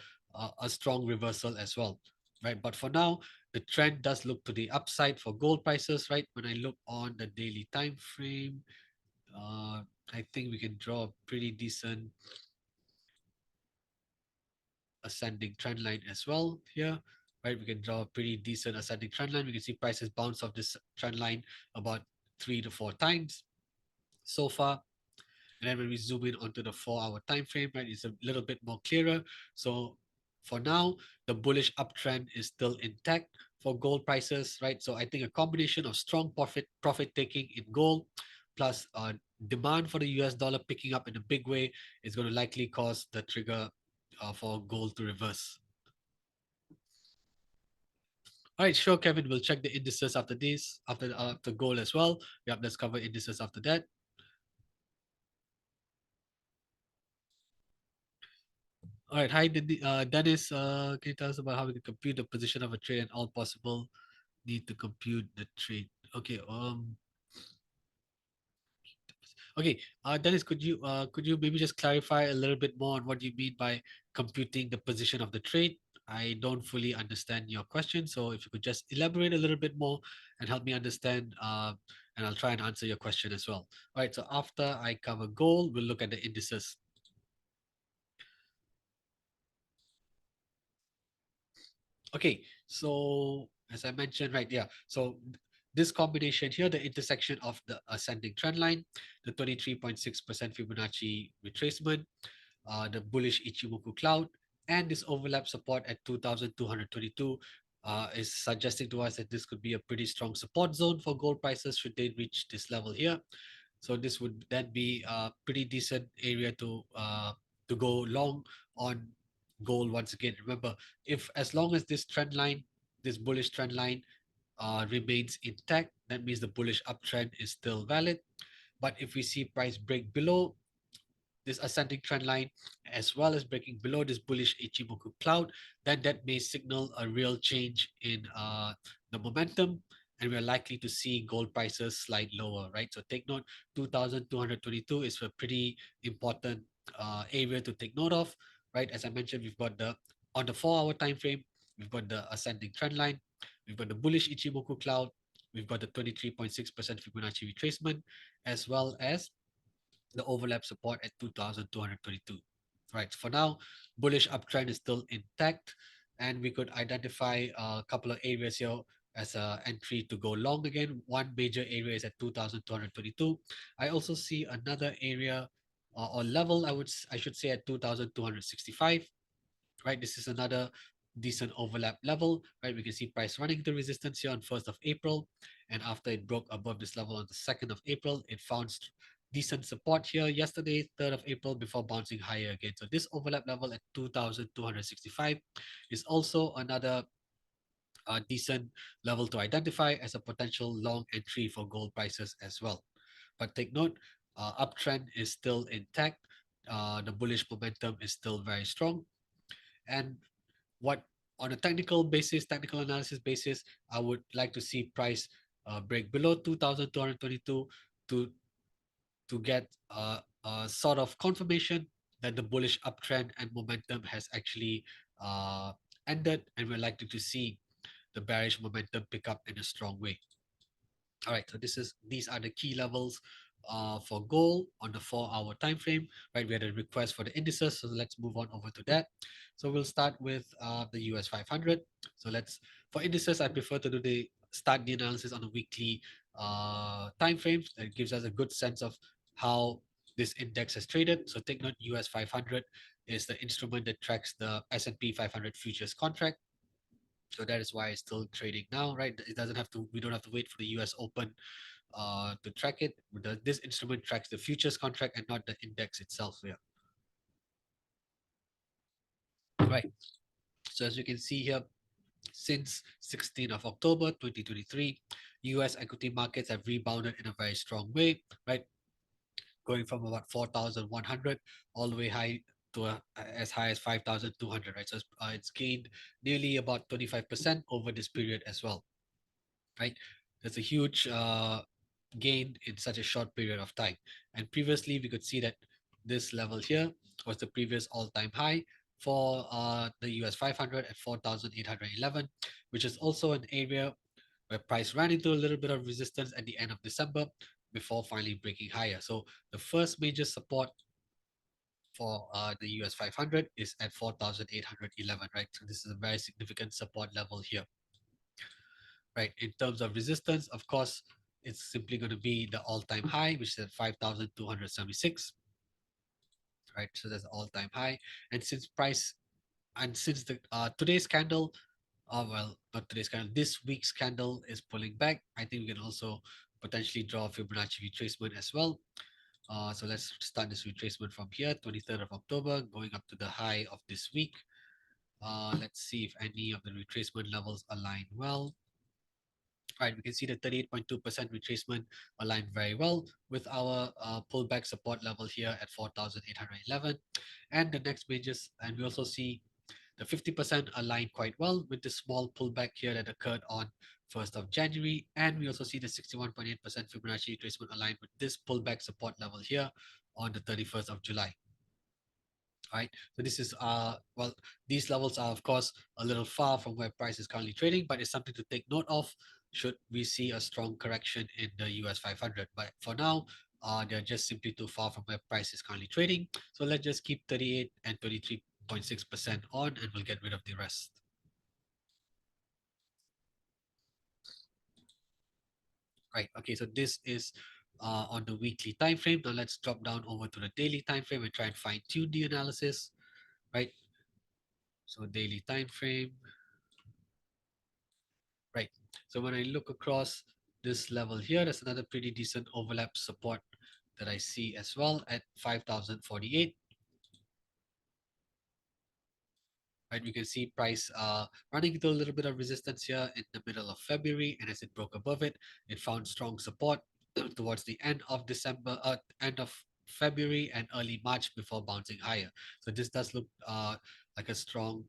a strong reversal as well, right? But for now, the trend does look to the upside for gold prices, right? When I look on the daily time frame, uh, I think we can draw a pretty decent ascending trend line as well here, right? We can draw a pretty decent ascending trend line. We can see prices bounce off this trend line about 3 to 4 times so far. And then when we zoom in onto the 4 hour time frame, right, it's a little bit more clearer. So for now, the bullish uptrend is still intact for gold prices, right? So I think a combination of strong profit taking in gold plus demand for the US dollar picking up in a big way is going to likely cause the trigger for gold to reverse. All right, sure, Kevin. We'll check the indices after this, after gold as well. Yep, let's cover indices after that. All right, hi, Dennis. Can you tell us about how we can compute the position of a trade and all possible need to compute the trade? Okay. Okay. Dennis, could you maybe just clarify a little bit more on what you mean by computing the position of the trade? I don't fully understand your question, so if you could just elaborate a little bit more and help me understand, and I'll try and answer your question as well. All right. So after I cover gold, we'll look at the indices. Okay, so as I mentioned, right, yeah. So this combination here, the intersection of the ascending trend line, the 23.6% Fibonacci retracement, the bullish Ichimoku cloud, and this overlap support at 2222 is suggesting to us that this could be a pretty strong support zone for gold prices should they reach this level here. So this would then be a pretty decent area to go long on gold once again. Remember, if as long as this trend line, this bullish trend line remains intact, that means the bullish uptrend is still valid. But if we see price break below this ascending trend line, as well as breaking below this bullish Ichimoku cloud, then that may signal a real change in the momentum, and we're likely to see gold prices slide lower, right? So take note, 2,222 is a pretty important area to take note of, right? As I mentioned, we've got the on the 4 hour time frame, we've got the ascending trend line, we've got the bullish Ichimoku cloud, we've got the 23.6% Fibonacci retracement, as well as the overlap support at 2,222. Right. For now, bullish uptrend is still intact, and we could identify a couple of areas here as an entry to go long again. One major area is at 2,222. I also see another area or level, I should say, at 2,265. Right, this is another decent overlap level, right? We can see price running the resistance here on 1st of April, and after it broke above this level on the 2nd of April, it found decent support here yesterday, 3rd of April, before bouncing higher again. So this overlap level at 2,265 is also another decent level to identify as a potential long entry for gold prices as well. But take note, uptrend is still intact. The bullish momentum is still very strong, and what on a technical basis, technical analysis basis, I would like to see price break below 2,222 to get a sort of confirmation that the bullish uptrend and momentum has actually uh, ended, and we're likely to see the bearish momentum pick up in a strong way. All right, so these are the key levels for gold on the 4 hour time frame. Right, we had a request for the indices, so let's move on over to that. So we'll start with the US 500. So let's for indices, I prefer to do start the analysis on a weekly time frame. That gives us a good sense of how this index has traded. So take note, US 500 is the instrument that tracks the S&P 500 futures contract. So that is why it's still trading now, right? It doesn't have to. We don't have to wait for the U.S. Open to track it. This instrument tracks the futures contract and not the index itself. Yeah, right. So as you can see here, since 16th of October 2023, U.S. equity markets have rebounded in a very strong way, right? Going from about 4,100 all the way high to as high as 5,200, right? So it's gained nearly about 25% over this period as well, right? That's a huge gain in such a short period of time. And previously, we could see that this level here was the previous all-time high for the US 500 at 4,811, which is also an area where price ran into a little bit of resistance at the end of December before finally breaking higher. So the first major support for the US 500 is at 4,811, right? So this is a very significant support level here, right? In terms of resistance, of course, it's simply going to be the all-time high, which is at 5,276, right? So that's the all-time high. And since the today's candle, well, not today's candle, this week's candle is pulling back, I think we can also potentially draw a Fibonacci retracement as well. So let's start this retracement from here, 23rd of October, going up to the high of this week. Let's see if any of the retracement levels align well. Right, we can see the 38.2% retracement aligned very well with our pullback support level here at 4,811. And the next majors, and we also see the 50% aligned quite well with the small pullback here that occurred on 1st of January. And we also see the 61.8% Fibonacci retracement aligned with this pullback support level here on the 31st of July. Right, so this is well, these levels are of course a little far from where price is currently trading, but it's something to take note of should we see a strong correction in the US 500. But for now, they're just simply too far from where price is currently trading. So let's just keep 38 and 23.6% on, and we'll get rid of the rest. Right, okay, so this is on the weekly time frame. Now let's drop down over to the daily time frame and try and fine tune the analysis. Right, so daily time frame. Right. So when I look across this level here, there's another pretty decent overlap support that I see as well at 5,048. Right, we can see price running into a little bit of resistance here in the middle of February, and as it broke above it, it found strong support towards the end of December, end of February and early March before bouncing higher. So this does look like a strong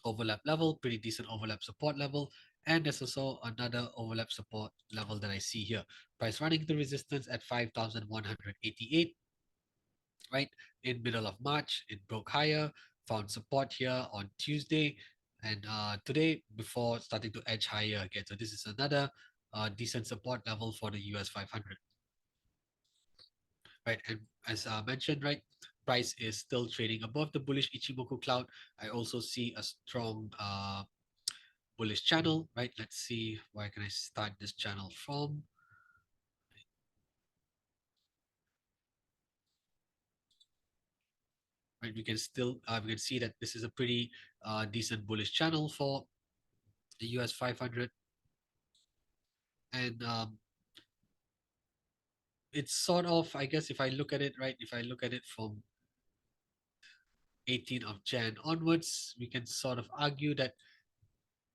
overlap level, pretty decent overlap support level. And there's also another overlap support level that I see here. Price running the resistance at 5,188, right? In middle of March, it broke higher, found support here on Tuesday and today before starting to edge higher again. So this is another decent support level for the US 500, right? And as mentioned, right, price is still trading above the bullish Ichimoku cloud. I also see a strong bullish channel, right? Let's see where can I start this channel from. Right, we can see that this is a pretty decent bullish channel for the US 500, and it's sort of, I guess, if I look at it right, if I look at it from 18th of Jan onwards, we can sort of argue that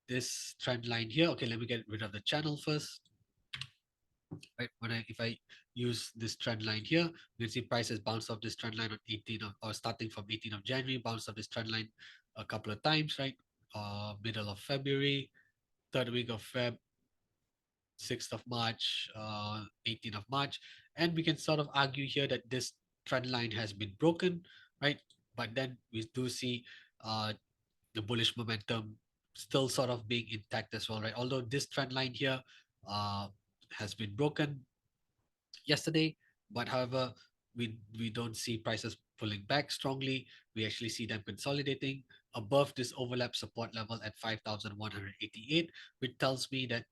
this trend line here. Okay, let me get rid of the channel first. Right, when I if I use this trend line here, you can see prices bounced off this trend line on 18th of, or starting from 18th of January, bounced off this trend line a couple of times, right? Middle of February, third week of Feb, 6th of March, 18th of March, and we can sort of argue here that this trend line has been broken, right? But then we do see uh, the bullish momentum still sort of being intact as well, right? Although this trend line here uh, has been broken yesterday, but however, we don't see prices pulling back strongly. We actually see them consolidating above this overlap support level at 5,188, which tells me that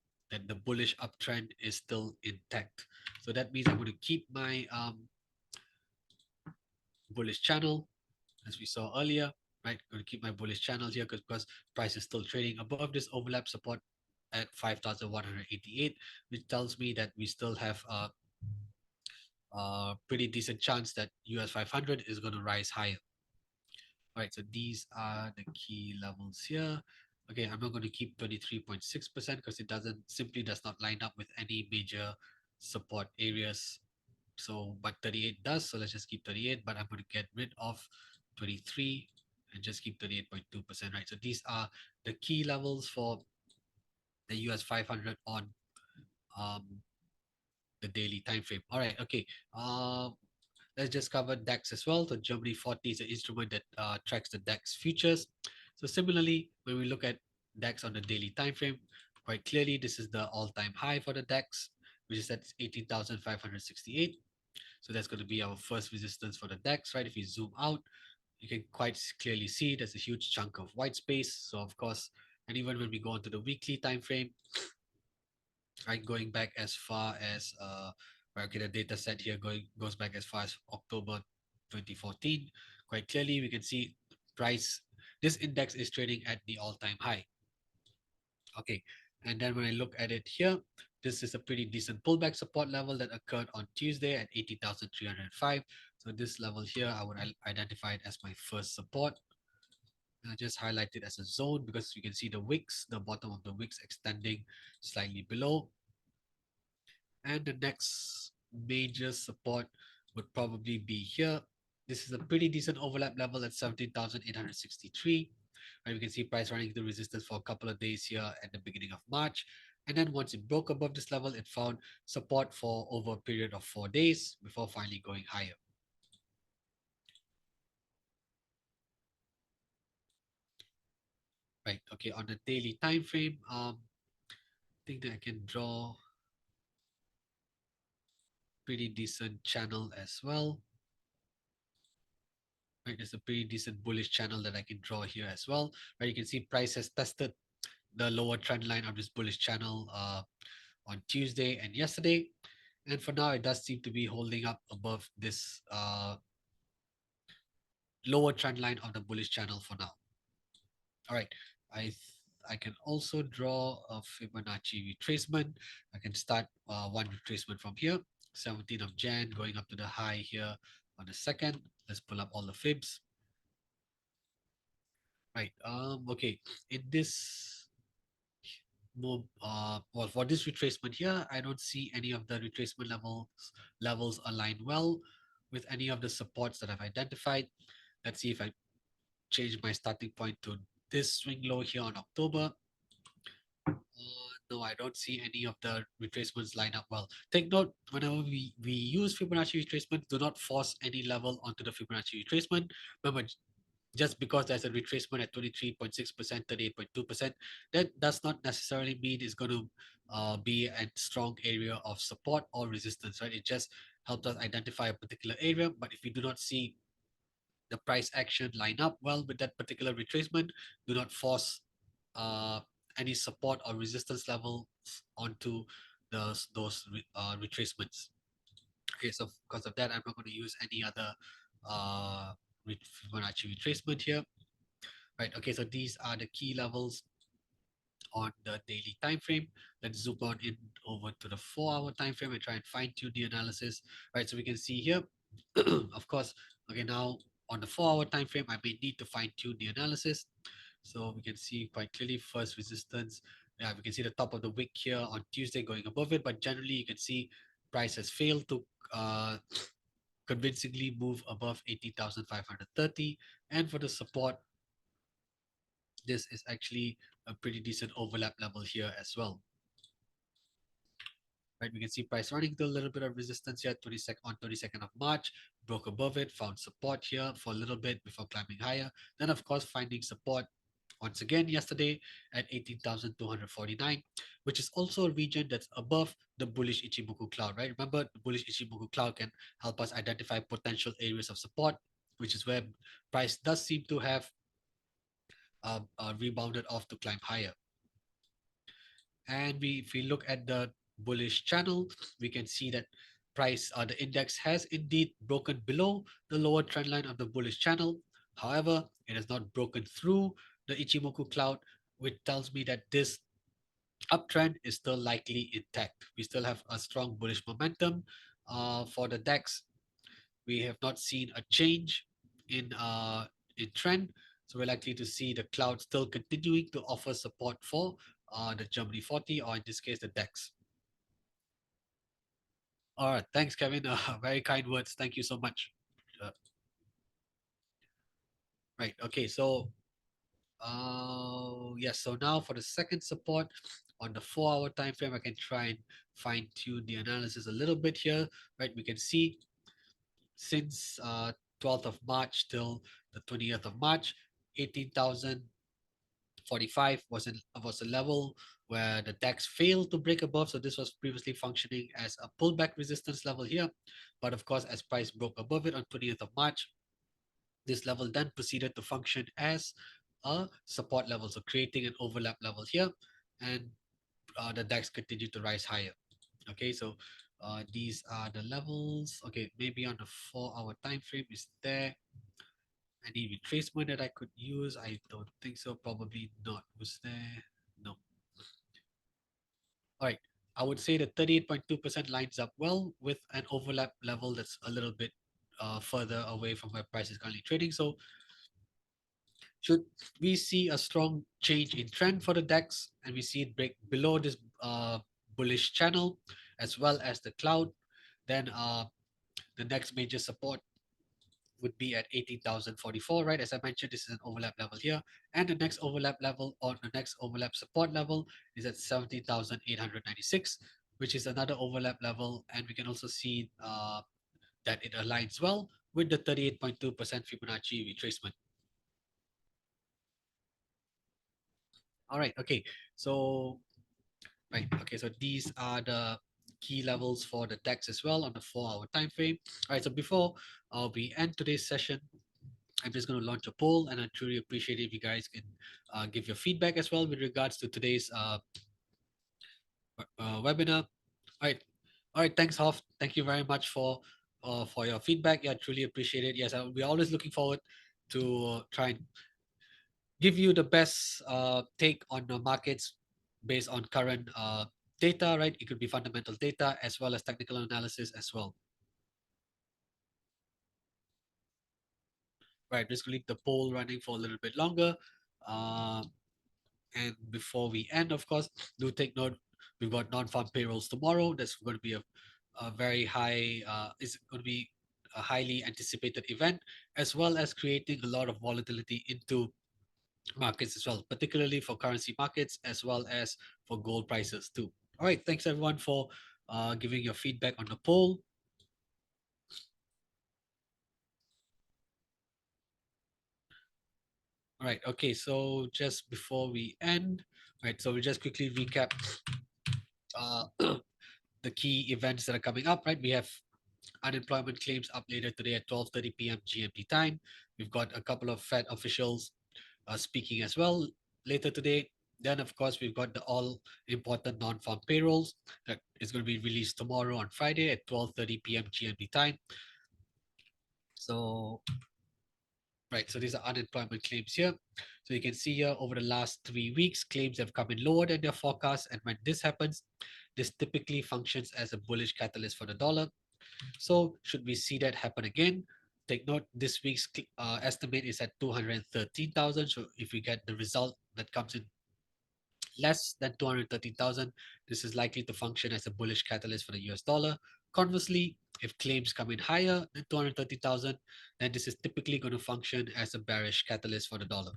the bullish uptrend is still intact. So that means I'm going to keep my bullish channel as we saw earlier, right? I'm going to keep my bullish channel here because price is still trading above this overlap support at 5,188, which tells me that we still have pretty decent chance that US 500 is going to rise higher. All right, so these are the key levels here. Okay, I'm not going to keep 23.6% because it does not line up with any major support areas. So, but 38 does. So let's just keep 38. But I'm going to get rid of 23 and just keep 38.2%. Right. So these are the key levels for the US 500 on um, the daily time frame. All right, okay. Let's just cover DAX as well. So Germany 40 is an instrument that tracks the DAX futures. So similarly, when we look at DAX on the daily time frame, quite clearly this is the all-time high for the DAX, which is at 18,568. So that's going to be our first resistance for the DAX, right? If we zoom out, you can quite clearly see there's a huge chunk of white space. So of course, and even when we go into the weekly time frame, right, going back as far as well, okay, the data set here goes back as far as October 2014. Quite clearly, we can see price. This index is trading at the all-time high. Okay, and then when I look at it here, this is a pretty decent pullback support level that occurred on Tuesday at 80,305. So this level here, I would identify it as my first support. And I just highlight it as a zone because you can see the wicks, the bottom of the wicks extending slightly below. And the next major support would probably be here. This is a pretty decent overlap level at 17,863. And we can see price running the resistance for a couple of days here at the beginning of March. And then once it broke above this level, it found support for over a period of 4 days before finally going higher. Right. Okay. On the daily time frame, I think that I can draw pretty decent channel as well. Right, there's a pretty decent bullish channel that I can draw here as well. Right, you can see price has tested the lower trend line of this bullish channel on Tuesday and yesterday. And for now, it does seem to be holding up above this lower trend line of the bullish channel for now. All right, I can also draw a Fibonacci retracement. I can start one retracement from here, 17th of Jan, going up to the high here on the second. Let's pull up all the fibs. Right. Okay. In this move, well, for this retracement here, I don't see any of the retracement levels align well with any of the supports that I've identified. Let's see if I change my starting point to this swing low here on October. No, I don't see any of the retracements line up well. Take note, whenever we use Fibonacci retracement, do not force any level onto the Fibonacci retracement. Remember, just because there's a retracement at 23.6%, 38.2%, that does not necessarily mean it's going to be a strong area of support or resistance, right? It just helps us identify a particular area. But if we do not see the price action line up well with that particular retracement, do not force uh, any support or resistance levels onto those retracements. Okay, so because of that, I'm not going to use any other uh, Fibonacci retracement here. Right. Okay. So these are the key levels on the daily time frame. Let's zoom on in over to the 4 hour time frame and try and fine tune the analysis. Right. So we can see here, of course, okay, now on the 4 hour time frame, I may need to fine tune the analysis. So we can see quite clearly first resistance. Yeah, we can see the top of the wick here on Tuesday going above it, but generally you can see price has failed to convincingly move above 80,530. And for the support, this is actually a pretty decent overlap level here as well. Right, we can see price running to a little bit of resistance here 22nd of March, broke above it, found support here for a little bit before climbing higher. Then, of course, finding support once again yesterday at 18,249, which is also a region that's above the bullish Ichimoku cloud, right? Remember, the bullish Ichimoku cloud can help us identify potential areas of support, which is where price does seem to have rebounded off to climb higher. And if we look at the bullish channel, we can see that the index has indeed broken below the lower trend line of the bullish channel. However, it has not broken through the Ichimoku cloud, which tells me that this uptrend is still likely intact. We still have a strong bullish momentum for the DAX. We have not seen a change in trend, so we're likely to see the cloud still continuing to offer support for the Germany 40, or in this case, the DAX. All right, thanks, Kevin. Very kind words. Thank you so much. Uh, right. Okay. So, yes. So now for the second support, on the 4 hour time frame, I can try and fine tune the analysis a little bit here, right? We can see since 12th of March till the 20th of March, 18,045 was a level where the DAX failed to break above. So this was previously functioning as a pullback resistance level here. But of course, as price broke above it on 20th of March, this level then proceeded to function as a support level, so creating an overlap level here, and the DAX continued to rise higher. Okay, so these are the levels. Okay, maybe on the 4 hour time frame, is there any retracement that I could use? I don't think so. Probably not. Was there? No. All right. I would say the 38.2% lines up well with an overlap level that's a little bit further away from where price is currently trading. So should we see a strong change in trend for the DAX and we see it break below this bullish channel as well as the cloud, then the next major support would be at 18,044, right? As I mentioned, this is an overlap level here. And the next overlap level or the next overlap support level is at 17,896, which is another overlap level. And we can also see that it aligns well with the 38.2% Fibonacci retracement. All right, okay. So, right, okay, so these are the key levels for the DAX as well on the 4 hour time frame. All right, so before we end today's session, I'm just going to launch a poll, and I truly appreciate if you guys can give your feedback as well with regards to today's webinar. All right. Thanks, Hoff. Thank you very much for your feedback. Yeah, truly appreciate it. Yes, we're always looking forward to try and give you the best take on the markets based on current data. Right, it could be fundamental data as well as technical analysis as well. Right, just leave the poll running for a little bit longer. Uh, And before we end, of course, do take note, we've got non-farm payrolls tomorrow. That's going to be a very high, it's going to be a highly anticipated event, as well as creating a lot of volatility into markets as well, particularly for currency markets, as well as for gold prices too. All right, thanks everyone for giving your feedback on the poll. All right, okay, so just before we end, right, so we just quickly recap uh, the key events that are coming up, right? We have unemployment claims up later today at 12:30 p.m. GMT time. We've got a couple of Fed officials speaking as well later today. Then, of course, we've got the all important non-farm payrolls that is going to be released tomorrow on Friday at 12:30 p.m. GMT time. So, right, so these are unemployment claims here. So you can see here over the last 3 weeks, claims have come in lower than their forecast. And when this happens, this typically functions as a bullish catalyst for the dollar. So should we see that happen again? Take note, this week's estimate is at 213,000. So if we get the result that comes in less than 213,000, this is likely to function as a bullish catalyst for the US dollar. Conversely, if claims come in higher than 230,000, then this is typically going to function as a bearish catalyst for the dollar.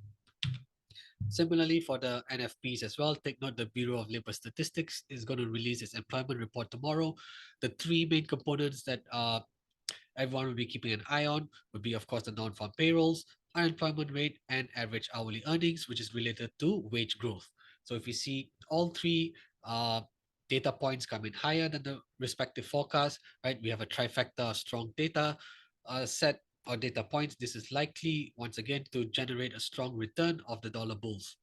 Similarly, for the NFPs as well, take note the Bureau of Labor Statistics is going to release its employment report tomorrow. The three main components that everyone will be keeping an eye on would be, of course, the non-farm payrolls, unemployment rate, and average hourly earnings, which is related to wage growth. So if you see all three data points come in higher than the respective forecast, right, we have a trifecta of strong data set or data points. This is likely, once again, to generate a strong return of the dollar bulls.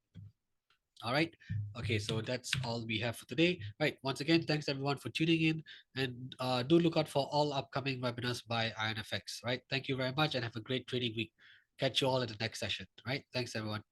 All right. Okay, so that's all we have for today. Right. Once again, thanks everyone for tuning in, and do look out for all upcoming webinars by IronFX. Right. Thank you very much and have a great trading week. Catch you all at the next session. Right. Thanks everyone.